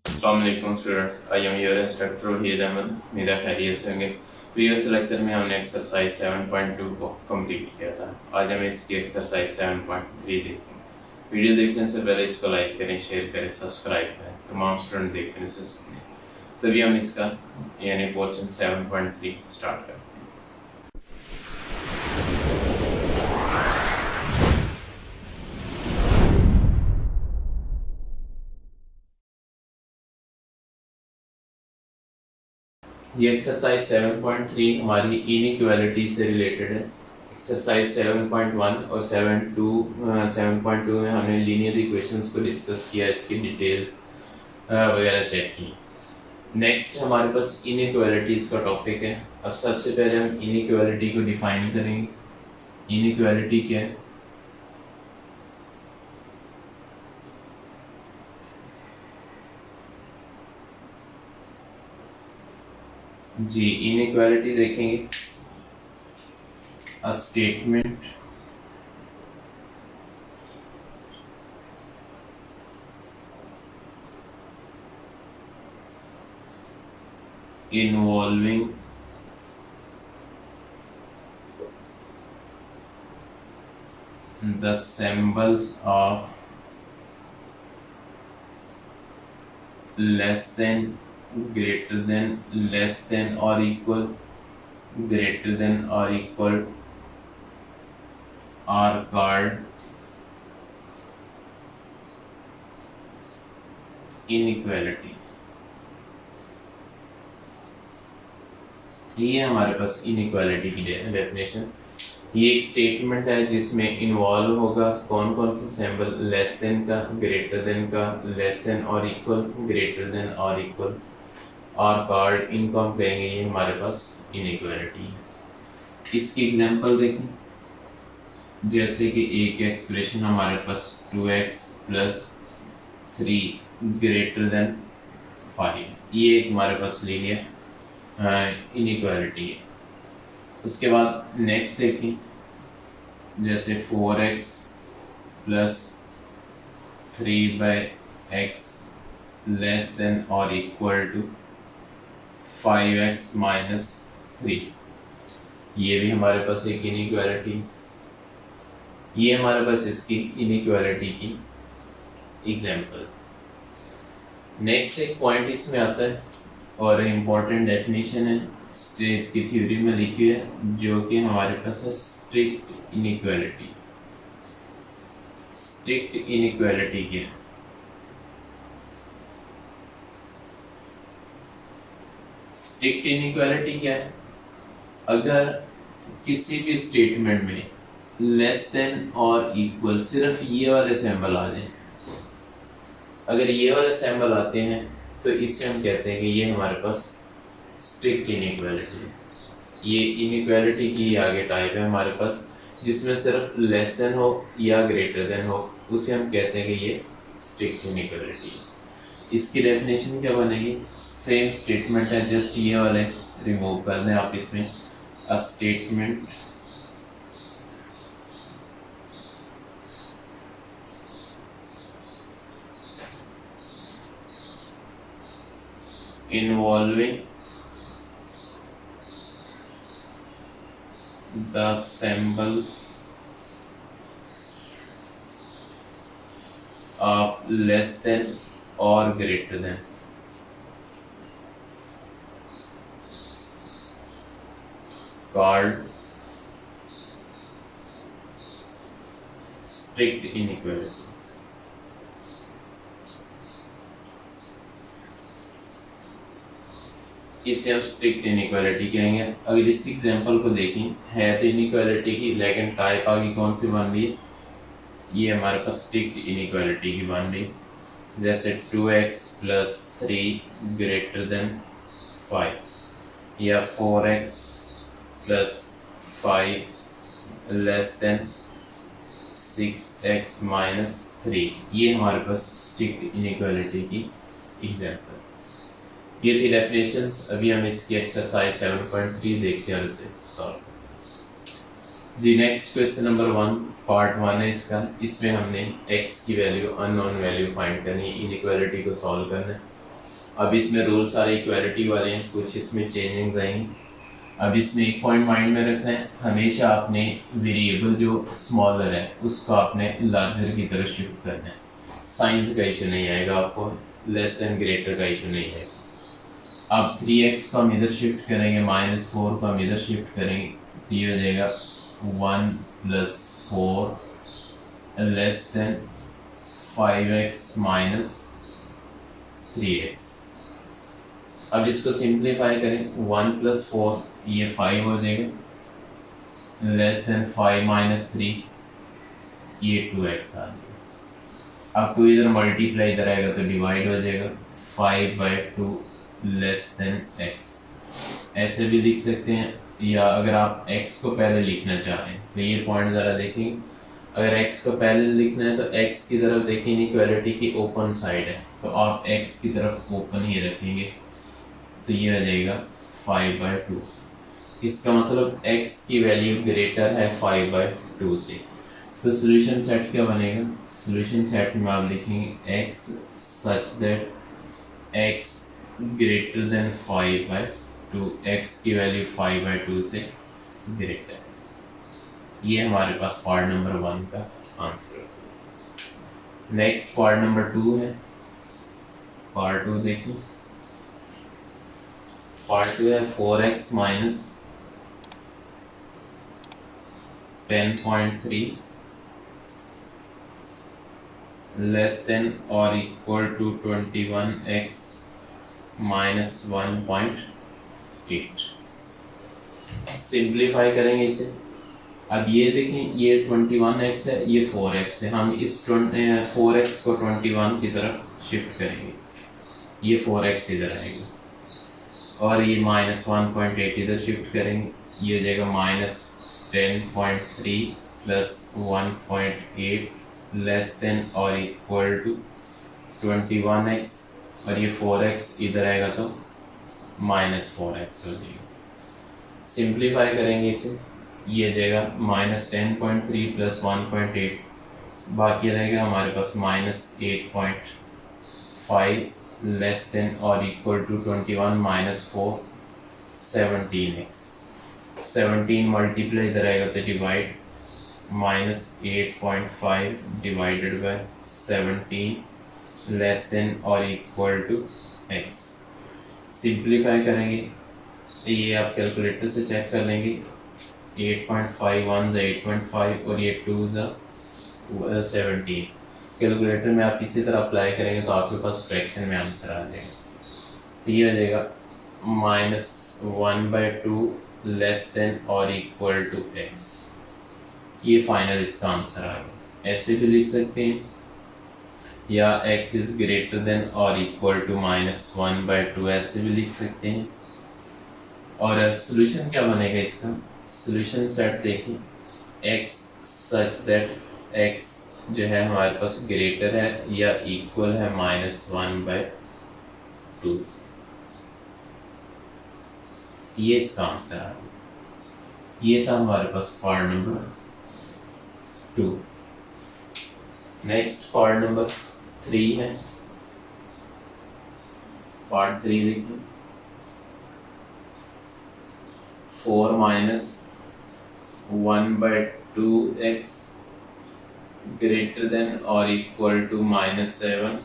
अस्सलामुअलैकुम students, I am your instructor Waheed Ahmed. मेरा खैरियत से होंगे। प्रीवियस लेक्चर में हमने एक्सरसाइज 7.2 को कंप्लीट किया था। आज हम इसकी एक्सरसाइज 7.3 देखेंगे। वीडियो देखने से पहले इसको लाइक करें, शेयर करें, सब्सक्राइब करें। तमाम स्टूडेंट देखने से सुनें, तभी हम इसका यानी पोर्शन 7.3 स्टार्ट करें। ये एक्सरसाइज 7.3 हमारी इनइक्वालिटी से रिलेटेड है। एक्सरसाइज 7.1 और 7.2 में हमने लीनियर इक्वेशंस को डिस्कस किया, इसकी डिटेल्स वगैरह चेक की। नेक्स्ट हमारे पास इनइक्वालिटीज़ का टॉपिक है। अब सबसे पहले हम इनइक्वालिटी को डिफाइन करेंगे। इनइक्वालिटी क्या है? जी, इनइक्वालिटी देखेंगे, a statement involving the symbols of less than, greater than, less than or equal, greater than or equal are called inequality। ये हमारे पास इनइक्वालिटी की डेफिनेशन। ये एक स्टेटमेंट है जिसमें इन्वॉल्व होगा कौन कौन से सिंबल, लेस देन का, ग्रेटर देन का, लेस देन और इक्वल, ग्रेटर देन और इक्वल और कॉल्ड, इनको हम कहेंगे ये हमारे पास इनइक्वालिटी है। इसकी एग्जांपल देखें, जैसे कि एक एक्सप्रेशन हमारे पास 2x + 3 ग्रेटर देन 5, ये एक हमारे पास लीनियर इनइक्वालिटी है। उसके बाद नेक्स्ट देखें, जैसे 4x + 3/x लेस देन और इक्वल टू 5x - 3, ये भी हमारे पास एक इनइक्वालिटी। ये हमारे पास इसकी इनइक्वालिटी की एग्जांपल। नेक्स्ट एक पॉइंट इसमें आता है और इम्पोर्टेंट डेफिनेशन है, इसकी थ्योरी में लिखी है, जो कि हमारे पास है स्ट्रिक्ट इनइक्वालिटी। स्ट्रिक्ट इनइक्वालिटी क्या है? स्ट्रिक्ट इनइक्वालिटी क्या है? अगर किसी भी स्टेटमेंट में लेस देन और इक्वल सिर्फ ये वाले सिंबल आ जाए, अगर ये वाले सिंबल आते हैं तो इससे हम कहते हैं कि ये हमारे पास स्ट्रिक्ट इनइक्वालिटी है। ये इनइक्वालिटी की आगे टाइप है हमारे पास, जिसमें सिर्फ लेस देन हो या ग्रेटर देन हो, उसे हम कहते हैं कि ये स्ट्रिक्ट इनइक्वालिटी है। इसकी डेफिनेशन क्या बनेगी? सेम स्टेटमेंट है, जस्ट ये वाले रिमूव कर दें आप इसमें। A statement involving the symbols of less than or greater than called strict inequality। इसे हम स्ट्रिक्ट इनइक्वालिटी कहेंगे। अगर इस एग्जांपल को देखें, है तो इनइक्वालिटी की, लेकिन टाइप आगे कौन सी बन रही है? ये हमारे पास स्ट्रिक्ट इनइक्वालिटी की बन रही है। जैसे 2x + 3 ग्रेटर देन 5 या 4x + 5 लेस देन 6x - 3, ये हमारे पास स्ट्रिक्ट इनइक्वालिटी की एग्जांपल। ये थी डेफिनेशंस। अभी हम इसकी एक्सरसाइज 7.3 देखते हैं और इसे सॉल्व। जी नेक्स्ट क्वेश्चन नंबर 1 पार्ट 1 है इसका। इसमें हमने x की वैल्यू अननोन वैल्यू फाइंड करनी है, इनइक्वालिटी को सॉल्व करना है। अब इसमें रूल सारे इक्वालिटी वाले हैं, कुछ इसमें चेंजिंग्स आएंगी। अब इसमें एक पॉइंट माइंड में रखना है, हमेशा आपने वेरिएबल जो स्मॉलर है उसको आपने लार्जर की तरफ शिफ्ट करना है। साइंस का इशू नहीं आएगा आपको, लेस देन ग्रेटर का इशू नहीं आएगा। अब 3x को हम इधर शिफ्ट करेंगे, -4 को हम इधर शिफ्ट करेंगे, तो ये हो जाएगा 1 + 4 लेस देन 5x - 3x। अब इसको सिंप्लीफाई करें, 1 + 4 ये 5 हो जाएगा, लेस देन 5 - 3 ये 2x आ जाएगा। अब 2 इधर मल्टीप्लाई इधर आएगा तो डिवाइड हो जाएगा, 5/2 लेस देन x। ऐसे भी लिख सकते हैं, या अगर आप x को पहले लिखना चाह रहे हैं तो ये पॉइंट ज़रा देखेंगे। अगर x को पहले लिखना है तो x की तरफ देखिए, इनइक्वालिटी की ओपन साइड है तो आप x की तरफ ओपन ही रखेंगे, तो ये हो जाएगा 5/2। इसका मतलब x की वैल्यू ग्रेटर है 5/2 से। तो सॉल्यूशन सेट क्या बनेगा? सॉल्यूशन सेट में आप लिखेंगे x such that x greater than 5/2, x की वैल्यू 5/2 से ग्रेटर है। ये हमारे पास पार्ट नंबर 1 का आंसर है। नेक्स्ट पार्ट नंबर 2 है। पार्ट 2 देखिए, पार्ट 2 है 4x - 10.3 लेस देन और इक्वल टू 21x - 1.8। सिंप्लीफाई करेंगे इसे। अब ये देखें, ये 21x है, ये 4x है। हम इस 4x को 21 की तरफ शिफ्ट करेंगे, ये 4x इधर आएगा, और ये -1.8 इधर शिफ्ट करेंगे, ये हो जाएगा -10.3 + 1.8 लेस देन और इक्वल टू 21x, और ये 4x इधर आएगा तो -4x हो जाएगा। सिंप्लीफाई करेंगे इसे, ये जाएगा -10.3 + 1.8, बाकी रहेगा हमारे पास -8.5 लेस देन और इक्वल टू 21 - 4 17x। 17 मल्टीप्लाई इधर आएगा तो divide, -8.5 divided by 17 less than और इक्वल टू x। सिंप्लीफाई करेंगे, ये आप कैलकुलेटर से चेक कर लेंगे, 8.5 1 = 8.5 और ये 2 = 17। कैलकुलेटर में आप इसी तरह अप्लाई करेंगे तो आपके पास फ्रैक्शन में आंसर आ जाएगा। तो ये हो जाएगा -1/2 लेस देन और इक्वल टू x। ये फाइनल इसका आंसर आ गया। ऐसे भी लिख सकते हैं, या x इज ग्रेटर देन और इक्वल टू -1/2, ऐसे भी लिख सकते हैं। और सॉल्यूशन क्या बनेगा इसका? सॉल्यूशन सेट देखिए, x सच दैट x जो है हमारे पास ग्रेटर है या इक्वल है -1/2 से। ये इसका आंसर आ गया। ये था हमारे पास part number 2। Next part number 3 है। पार्ट 3 देखिए, 4 - 1/2x ग्रेटर देन और इक्वल टू -7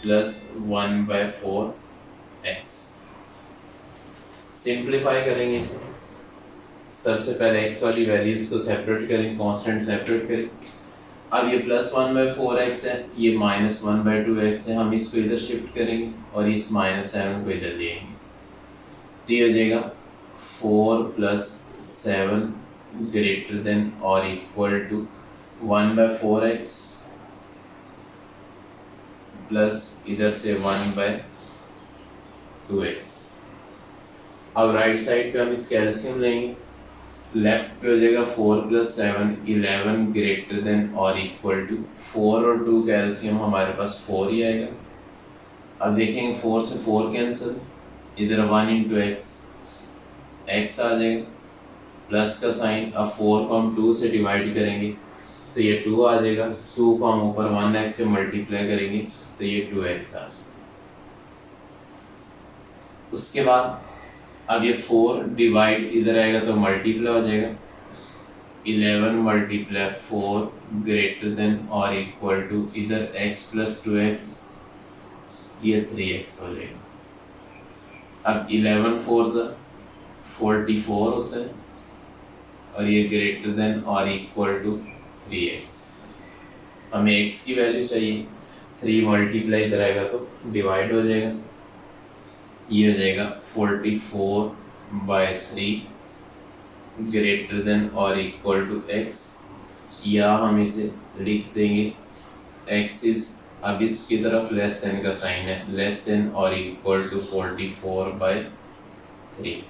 + 1/4x। सिंप्लीफाई करेंगे इसे। सबसे पहले x वाली वैल्यूज को सेपरेट करें, कांस्टेंट सेपरेट करें। अब ये +1/4x है, ये -1/2x है, हम इसको इधर शिफ्ट करेंगे और इस -7 को इधर देंगे, तो ये हो जाएगा 4 + 7 ग्रेटर देन और इक्वल टू 1/4x प्लस इधर से 1/2x। अब राइट साइड पे हम इस कैल्शियम लेंगे, लेफ्ट पे हो जाएगा 4 + 7 11 ग्रेटर देन और इक्वल टू 4 और 2 कैल्शियम हमारे पास 4 ही आएगा। अब देखेंगे 4 से 4 कैंसिल, इधर 1 × x आ जाएगा, प्लस का साइन, अब 4 को हम 2 से डिवाइड करेंगे तो ये 2 आ जाएगा, 2 को हम ऊपर 1x से मल्टीप्लाई करेंगे तो ये 2x आ जाएगा। उसके बाद अब ये 4 डिवाइड इधर आएगा तो मल्टीप्लाई हो जाएगा, 11 मल्टीप्लाई 4 ग्रेटर देन और इक्वल टू इधर x प्लस 2x, ये 3x हो जाएगा। अब 11 4 44 होता है और ये ग्रेटर देन और इक्वल टू 3x। हमें x की वैल्यू चाहिए, 3 मल्टीप्लाई इधर आएगा तो डिवाइड हो जाएगा, ये हो जाएगा 44/3 ग्रेटर देन और इक्वल टू x, या हम इसे लिख देंगे x इज, अब इसकी तरफ लेस देन का साइन है, लेस देन और equal to 44/3।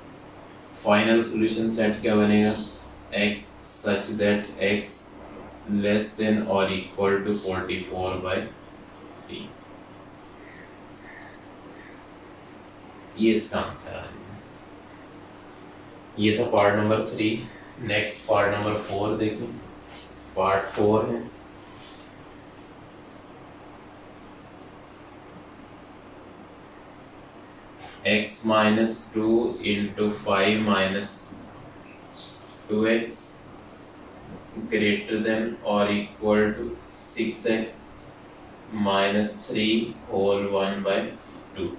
Final solution set क्या बनेगा, x such that x less than और इक्वल टू 44/3। ये इसका आंसर आ जाएगा। ये था part number 3। Next part number 4 देखें। पार्ट 4 है x minus 2 into 5 minus 2x greater than और equal to 6x minus 3 whole 1/2।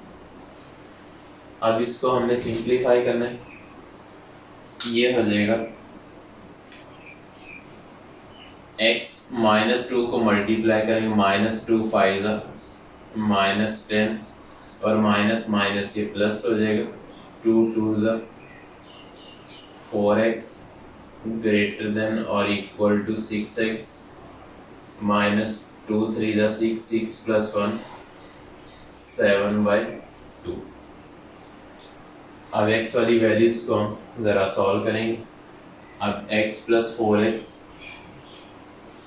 अब इसको हमने सिंप्लीफाई करना है, ये हो जाएगा x माइनस 2 को मल्टीप्लाई करेंगे, माइनस 2 5 माइनस 10 और माइनस माइनस ये प्लस हो जाएगा, 2 2 4x ग्रेटर देन और equal to 6x minus 2 3 6 6 plus 1 7/2। अब x वाली वैल्यूज को हम ज़रा सॉल्व करेंगे। अब x plus 4x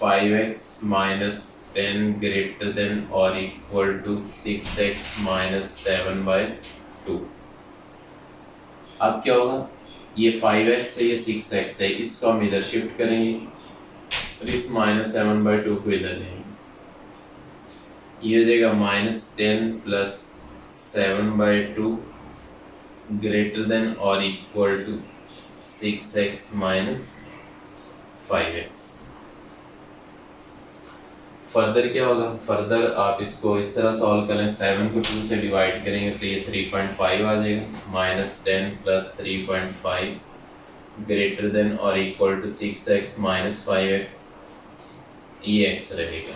5x minus 10 greater than और इक्वल टू 6x माइनस 7/2। अब क्या होगा, ये 5x है, ये 6x है, इसको हम इधर शिफ्ट करेंगे और इस माइनस 7/2 को इधर लेंगे, ये हो जाएगा माइनस 10 प्लस 7/2 ग्रेटर देन और equal to 6x minus 5x। Further क्या होगा, फर्दर आप इसको इस तरह सॉल्व करें, 7 को 2 से डिवाइड करेंगे तो ये 3.5 आ जाएगा, माइनस 10 प्लस 3.5 ग्रेटर देन और equal to 6x minus 5x, ये x रहेगा।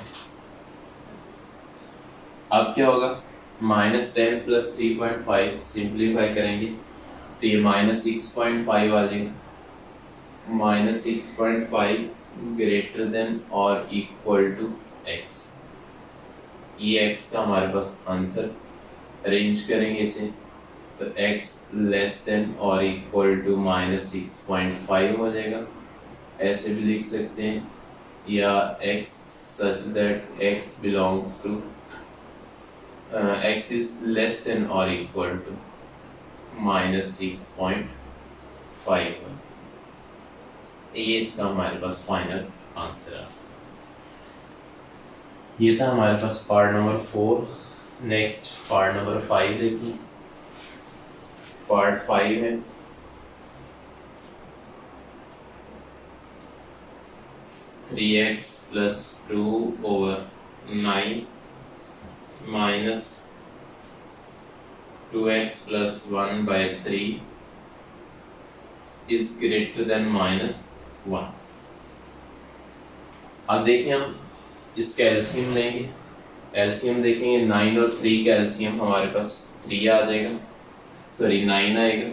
अब क्या होगा, माइनस 10 प्लस 3.5 सिंप्लीफाई करेंगे तो ये माइनस 6.5 आ जाएगा, माइनस 6.5 ग्रेटर देन और इक्वल टू x, ये x का हमारे पास आंसर। अरेंज करेंगे इसे तो x लेस देन और इक्वल टू माइनस 6.5 हो जाएगा, ऐसे भी लिख सकते हैं, या x such that x belongs to x is less than or equal to minus 6.5। ये इसका हमारे पास फाइनल आंसर है। ये था हमारे पास part number 4। Next part number 5 देखिए। पार्ट 5 है three x plus 2/9 minus 2x plus 1/3 is greater than -1। अब देखिए हम इसका एलसीएम लेंगे, एलसीएम देखेंगे 9 और 3 का एलसीएम हमारे पास 3 आ जाएगा, सॉरी 9 आएगा,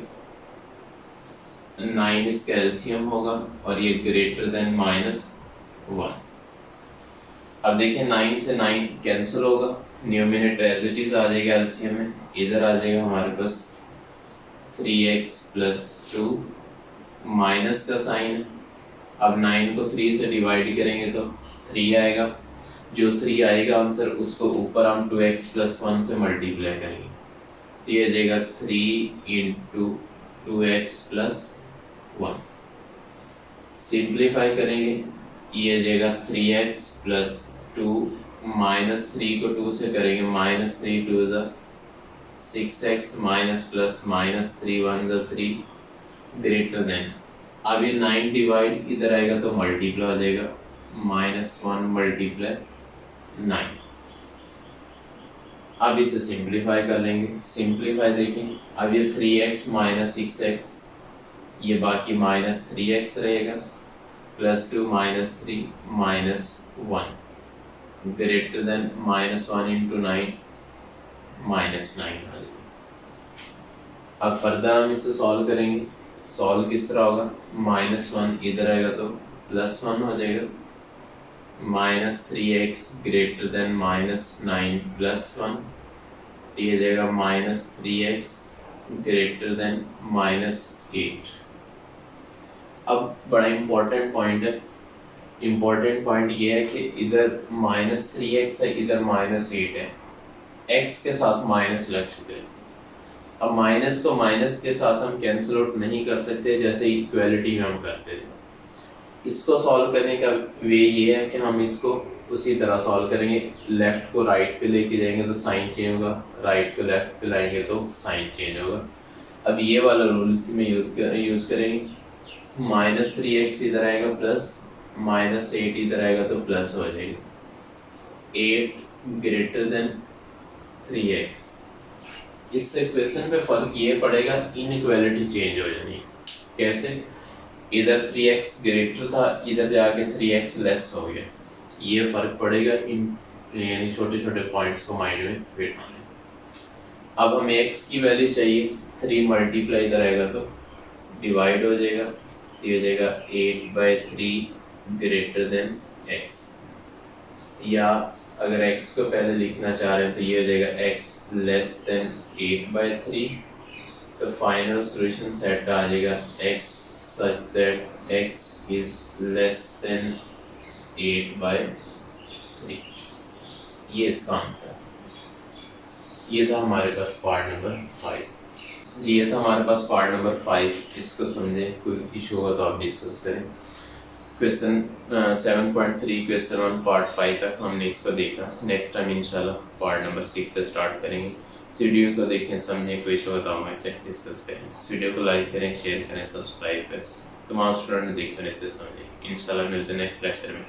9 इसका एलसीएम होगा और ये ग्रेटर देन -1। अब देखिए 9 से 9 कैंसिल होगा, न्यूमिनेटर एज इट इज आ जाएगा एलसीएम में, इधर आ जाएगा हमारे पास 3x प्लस 2 माइनस का साइन है। अब 9 को 3 से डिवाइड करेंगे तो 3 आएगा, जो 3 आएगा आंसर उसको ऊपर हम 2x प्लस 1 से मल्टीप्लाई करेंगे तो ये आ जाएगा 3 इंटू 2x प्लस 1। सिंप्लीफाई करेंगे, ये आ जाएगा 3x प्लस 2 माइनस 3 को 2 से करेंगे माइनस 3 2 ज़ा 6x माइनस प्लस माइनस 3 1 ज़ा 3 ग्रेटर देन, अब ये 9 डिवाइड इधर आएगा तो मल्टीप्लाई हो जाएगा -1 मल्टीप्लाई 9। अब इसे सिंप्लीफाई कर लेंगे, सिंप्लीफाई देखें, अब ये 3x माइनस 6x, ये बाकी माइनस 3x रहेगा plus 2 minus 3 minus 1 greater than -1 into 9 -9। अब फर्दर हम इसे सॉल्व करेंगे, सॉल्व किस तरह होगा, -1 इधर आएगा तो +1 हो जाएगा, -3x ग्रेटर देन -9 +1, तो ये जाएगा -3x ग्रेटर देन -8। अब बड़ा इम्पोर्टेंट पॉइंट है, इम्पोर्टेंट पॉइंट ये है कि इधर -3x है, इधर -8 है, x के साथ माइनस लग चुके हैं। अब माइनस को माइनस के साथ हम कैंसिल आउट नहीं कर सकते जैसे इक्वालिटी में हम करते थे। इसको सॉल्व करने का वे ये है कि हम इसको उसी तरह सॉल्व करेंगे, लेफ्ट को राइट पे लेके जाएंगे तो साइन चेंज होगा, राइट को लेफ्ट पे लाएंगे तो साइन चेंज होगा। अब ये वाला रूल में यूज़ करेंगे, -3x इधर आएगा प्लस, -8 इधर आएगा तो प्लस हो जाएगा, 8 ग्रेटर देन 3x। इससे क्वेश्चन पे फर्क ये पड़ेगा, इनइक्वालिटी चेंज हो जानी है। कैसे, इधर 3x ग्रेटर था, इधर जाके 3x लेस हो गया, ये फर्क पड़ेगा इन यानी छोटे छोटे पॉइंट्स को माइंड में फिट होने। अब हमें x की वैल्यू चाहिए, 3 मल्टीप्लाई इधर आएगा तो डिवाइड हो जाएगा, तो ये हो जाएगा 8/3 ग्रेटर देन x, या अगर x को पहले लिखना चाह रहे हैं तो ये हो जाएगा x लेस देन 8/3, तो फाइनल सॉल्यूशन सेट आ जाएगा x such that x is less than 8/3। ये इसका आंसर। ये था हमारे पास पार्ट नंबर 5 जी, ये था हमारे पास पार्ट नंबर 5। इसको समझे, कोई इशू होगा तो आप डिस्कस करें। क्वेश्चन 7.3 क्वेश्चन 1 पार्ट 5 तक हमने इसको देखा। नेक्स्ट टाइम इंशाल्लाह पार्ट नंबर 6 से स्टार्ट करेंगे। इस वीडियो को देखें, समझें, कोई इशू होता है इसे डिस्कस करें। इस वीडियो को लाइक करें, शेयर करें, सब्सक्राइब करें, तमाम स्टूडेंट देखने से समझें। इंशाल्लाह मिलते हैं नेक्स्ट लेक्चर में।